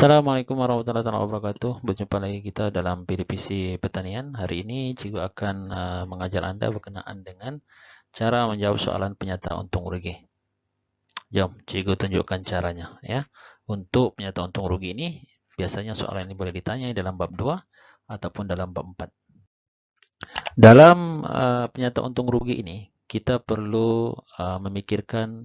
Assalamualaikum warahmatullahi wabarakatuh. Berjumpa lagi kita dalam PDPC Pertanian. Hari ini Cikgu akan mengajar Anda berkenaan dengan cara menjawab soalan penyata untung rugi. Jom, Cikgu tunjukkan caranya ya. Untuk penyata untung rugi ini, biasanya soalan ini boleh ditanya dalam bab 2 ataupun dalam bab 4. Dalam penyata untung rugi ini, kita perlu memikirkan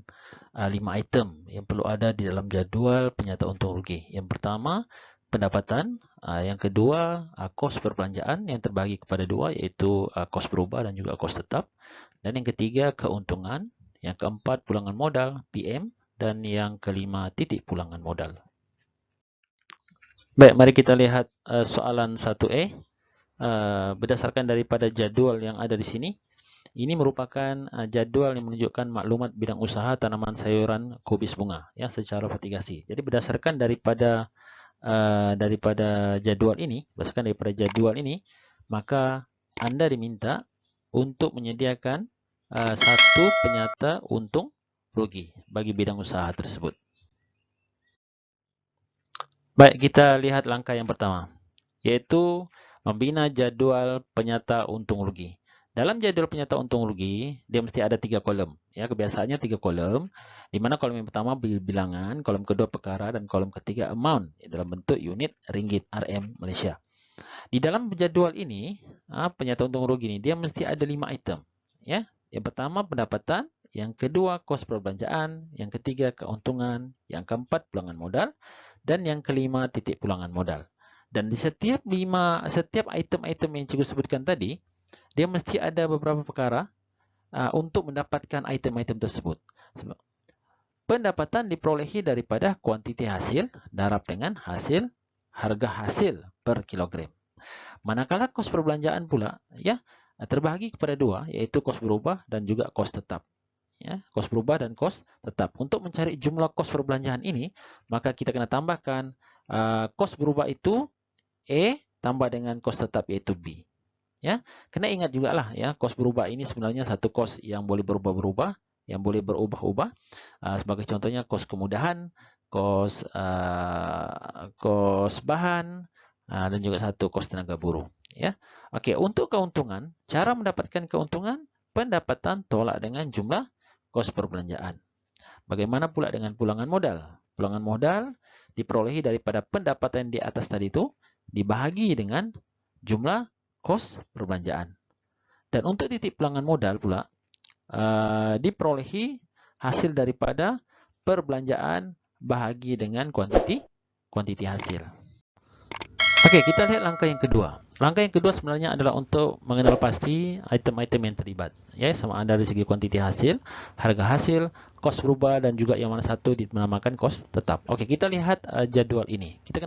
5 item yang perlu ada di dalam jadual penyata untung rugi. Yang pertama, pendapatan. Yang kedua, kos perbelanjaan yang terbagi kepada dua, iaitu kos berubah dan juga kos tetap. Dan yang ketiga, keuntungan. Yang keempat, pulangan modal, PM. Dan yang kelima, titik pulangan modal. Baik, mari kita lihat soalan 1A. Berdasarkan daripada jadual yang ada di sini, ini merupakan jadual yang menunjukkan maklumat bidang usaha tanaman sayuran kubis bunga ya secara vertikasi. Jadi berdasarkan daripada jadwal ini, maka Anda diminta untuk menyediakan satu penyata untung rugi bagi bidang usaha tersebut. Baik, kita lihat langkah yang pertama, yaitu membina jadwal penyata untung rugi. Dalam jadwal penyata untung rugi, dia mesti ada 3 kolom. Ya, kebiasaannya 3 kolom, di mana kolom yang pertama bilangan, kolom kedua perkara, dan kolom ketiga amount dalam bentuk unit ringgit RM Malaysia. Di dalam jadwal ini, penyata untung rugi ini, dia mesti ada 5 item. Ya, yang pertama pendapatan, yang kedua kos perbelanjaan, yang ketiga keuntungan, yang keempat pulangan modal, dan yang kelima titik pulangan modal. Dan di setiap item-item yang cikgu sebutkan tadi, dia mesti ada beberapa perkara untuk mendapatkan item-item tersebut. Pendapatan diperolehi daripada kuantiti hasil darab dengan harga hasil per kilogram. Manakala kos perbelanjaan pula ya terbahagi kepada dua, yaitu kos berubah dan juga kos tetap. Ya, kos berubah dan kos tetap. Untuk mencari jumlah kos perbelanjaan ini, maka kita kena tambahkan kos berubah itu E tambah dengan kos tetap yaitu B. Ya, kena ingat juga lah ya, kos berubah ini sebenarnya satu kos yang boleh berubah-ubah, yang boleh berubah-ubah. Sebagai contohnya kos kemudahan, kos bahan, dan juga satu kos tenaga buruh. Ya, oke. Untuk keuntungan, cara mendapatkan keuntungan, pendapatan tolak dengan jumlah kos perbelanjaan. Bagaimana pula dengan pulangan modal? Pulangan modal diperolehi daripada pendapatan di atas tadi itu dibahagi dengan jumlah kos perbelanjaan. Dan untuk titik pulangan modal pula diperolehi hasil daripada perbelanjaan bahagi dengan kuantiti hasil. Oke, kita lihat langkah yang kedua. Langkah yang kedua sebenarnya adalah untuk mengenal pasti item-item yang terlibat. Ya, sama ada dari segi kuantiti hasil, harga hasil, kos berubah, dan juga yang mana satu dinamakan kos tetap. Oke, kita lihat jadwal ini. Kita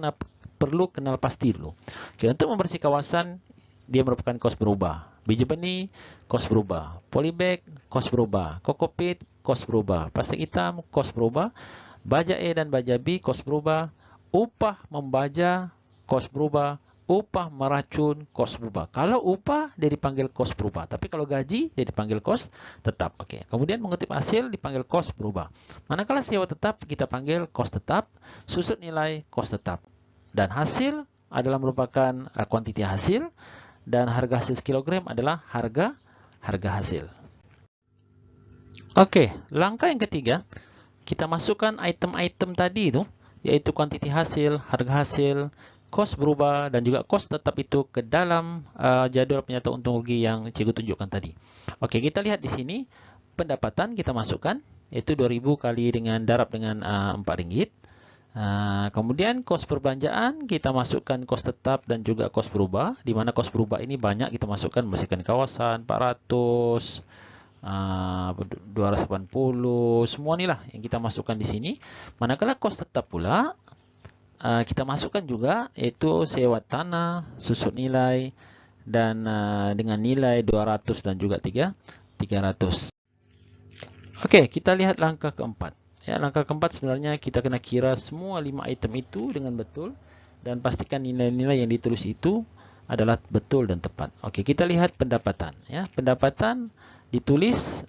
perlu kenal pasti dulu. Oke, untuk membersih kawasan, dia merupakan kos berubah. Biji benih, kos berubah. Polybag, kos berubah. Kokopit, kos berubah. Plastik hitam, kos berubah. Baja A dan baja B, kos berubah. Upah membaja, kos berubah. Upah meracun, kos berubah. Kalau upah, dia dipanggil kos berubah. Tapi kalau gaji, dia dipanggil kos tetap. Oke. Kemudian mengutip hasil, dipanggil kos berubah. Manakala sewa tetap, kita panggil kos tetap. Susut nilai, kos tetap. Dan hasil adalah merupakan kuantiti hasil. Dan harga hasil kilogram adalah harga hasil. Oke, langkah yang ketiga, kita masukkan item-item tadi itu, yaitu kuantiti hasil, harga hasil, kos berubah, dan juga kos tetap itu ke dalam jadwal penyata untung rugi yang cikgu tunjukkan tadi. Oke, kita lihat di sini, pendapatan kita masukkan, yaitu 2.000 kali dengan darab dengan RM4. Kemudian kos perbelanjaan kita masukkan kos tetap dan juga kos berubah, di mana kos berubah ini banyak kita masukkan, membersihkan kawasan 400, 280, semua inilah yang kita masukkan di sini. Manakala kos tetap pula kita masukkan juga, yaitu sewa tanah, susut nilai, dan dengan nilai 200 dan juga 300. Oke, kita lihat langkah keempat. Ya, langkah keempat sebenarnya kita kena kira semua 5 item itu dengan betul dan pastikan nilai-nilai yang ditulis itu adalah betul dan tepat. Oke, kita lihat pendapatan. Ya, pendapatan ditulis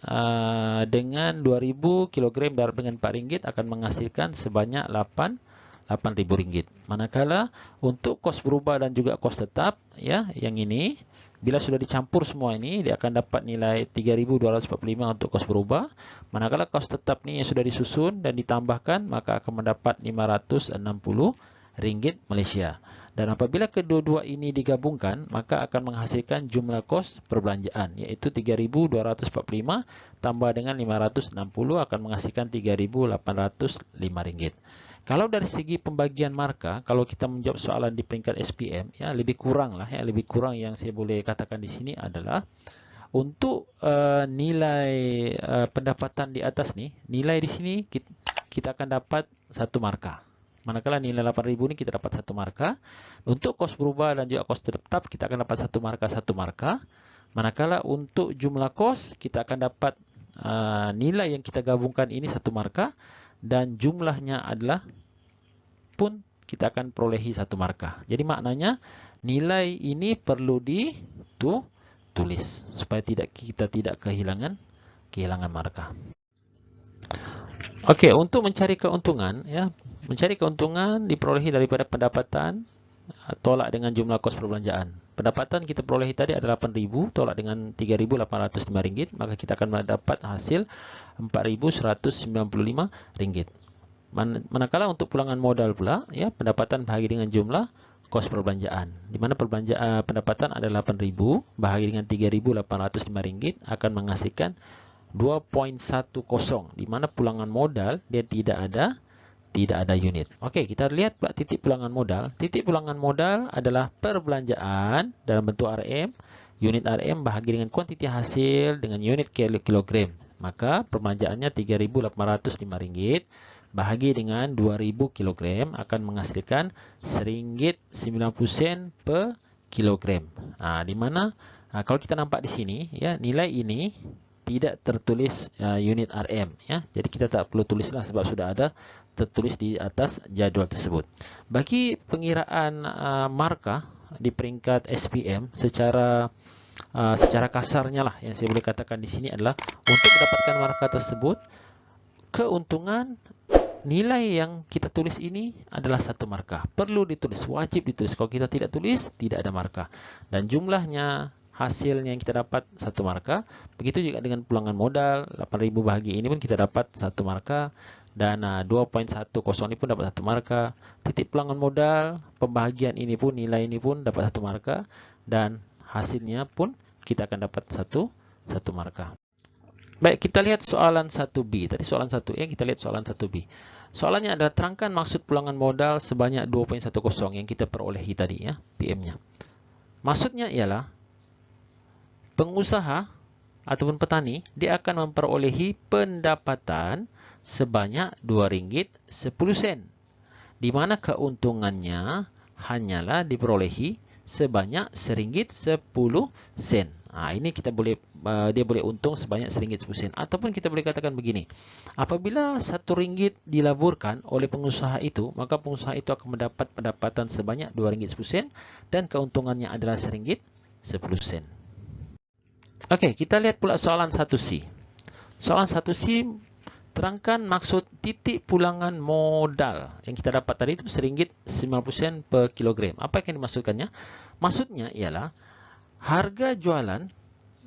dengan 2.000 kg darab dengan RM4 akan menghasilkan sebanyak 8 RM8.000. Manakala untuk kos berubah dan juga kos tetap, ya, yang ini bila sudah dicampur semua ini, dia akan dapat nilai 3.245 untuk kos berubah. Manakala kos tetap ni yang sudah disusun dan ditambahkan, maka akan mendapat RM560 Malaysia. Dan apabila kedua-dua ini digabungkan, maka akan menghasilkan jumlah kos perbelanjaan, iaitu 3.245 tambah dengan 560 akan menghasilkan RM3.805. Kalau dari segi pembagian markah, kalau kita menjawab soalan di peringkat SPM, ya lebih kurang lah, ya lebih kurang yang saya boleh katakan di sini adalah untuk nilai pendapatan di atas ni, nilai di sini kita akan dapat 1 markah. Manakala nilai 8.000 ni kita dapat 1 markah. Untuk kos berubah dan juga kos tetap kita akan dapat 1 markah, 1 markah. Manakala untuk jumlah kos kita akan dapat nilai yang kita gabungkan ini 1 markah. Dan jumlahnya adalah pun kita akan perolehi 1 markah. Jadi maknanya nilai ini perlu ditulis supaya kita tidak kehilangan markah. Okey, untuk mencari keuntungan, ya, mencari keuntungan diperolehi daripada pendapatan tolak dengan jumlah kos perbelanjaan. Pendapatan kita perolehi tadi adalah 8.000 tolak dengan RM3.805, maka kita akan mendapat hasil RM4.195. Manakala untuk pulangan modal pula, ya, pendapatan bahagi dengan jumlah kos perbelanjaan. Di mana pendapatan adalah 8.000 bahagi dengan RM3.805 akan menghasilkan 2.10, di mana pulangan modal dia tidak ada unit. Okey, kita lihat pula titik pulangan modal. Titik pulangan modal adalah perbelanjaan dalam bentuk RM. Unit RM bahagi dengan kuantiti hasil dengan unit kilogram. Maka perbelanjaannya RM3.805 bahagi dengan 2.000 kilogram akan menghasilkan RM1.90 per kilogram. Di mana kalau kita nampak di sini, ya, nilai ini tidak tertulis unit RM, ya. Jadi kita tak perlu tulislah sebab sudah ada tertulis di atas jadual tersebut. Bagi pengiraan markah di peringkat SPM secara kasarnya lah yang saya boleh katakan di sini adalah untuk mendapatkan markah tersebut, keuntungan nilai yang kita tulis ini adalah 1 markah. Perlu ditulis, wajib ditulis. Kalau kita tidak tulis, tidak ada markah. Dan jumlahnya hasilnya yang kita dapat 1 markah. Begitu juga dengan pulangan modal 8.000 bahagi ini pun kita dapat 1 markah. Dan 2.10 ini pun dapat 1 markah. Titik pulangan modal, pembahagian ini pun, nilai ini pun dapat 1 markah. Dan hasilnya pun kita akan dapat 1 markah. Baik, kita lihat soalan 1B. Tadi soalan 1A, kita lihat soalan 1B. Soalannya adalah terangkan maksud pulangan modal sebanyak 2.10 yang kita perolehi tadi, ya, PM-nya. Maksudnya ialah pengusaha ataupun petani dia akan memperolehi pendapatan sebanyak RM2.10, di mana keuntungannya hanyalah diperolehi sebanyak RM1.10. Ini kita boleh dia boleh untung sebanyak RM1.10, ataupun kita boleh katakan begini. Apabila RM1 dilaburkan oleh pengusaha itu, maka pengusaha itu akan mendapat pendapatan sebanyak RM2.10 dan keuntungannya adalah RM1.10. Okey, kita lihat pula soalan 1C. Soalan 1C, terangkan maksud titik pulangan modal yang kita dapat tadi itu RM1.90 per kilogram. Apa yang dimaksudkannya? Maksudnya ialah harga jualan,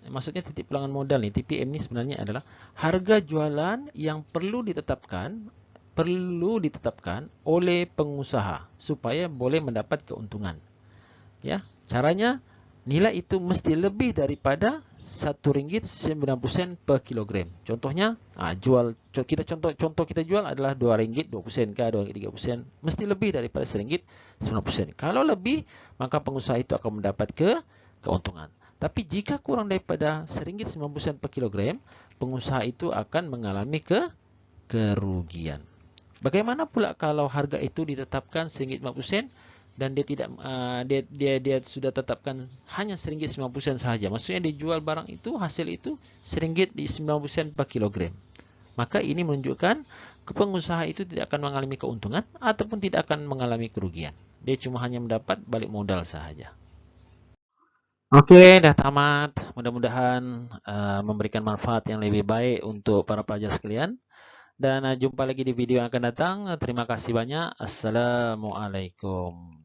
maksudnya titik pulangan modal ni, TPM ni sebenarnya adalah harga jualan yang perlu ditetapkan oleh pengusaha supaya boleh mendapat keuntungan. Ya, caranya nilai itu mesti lebih daripada RM1.90 per kilogram. Contohnya, contoh kita jual adalah RM2.20 ke RM2.30, mesti lebih daripada RM1.90. Kalau lebih, maka pengusaha itu akan mendapat keuntungan. Tapi jika kurang daripada RM1.90 per kilogram, pengusaha itu akan mengalami kerugian. Bagaimana pula kalau harga itu ditetapkan RM1.50 dan dia tidak dia sudah tetapkan hanya RM1.90 sahaja. Maksudnya dia jual barang itu, hasil itu RM1.90 per kilogram. Maka ini menunjukkan pengusaha itu tidak akan mengalami keuntungan ataupun tidak akan mengalami kerugian. Dia cuma hanya mendapat balik modal sahaja. Okey, dah tamat. Mudah-mudahan memberikan manfaat yang lebih baik untuk para pelajar sekalian. Dan jumpa lagi di video yang akan datang. Terima kasih banyak. Assalamualaikum.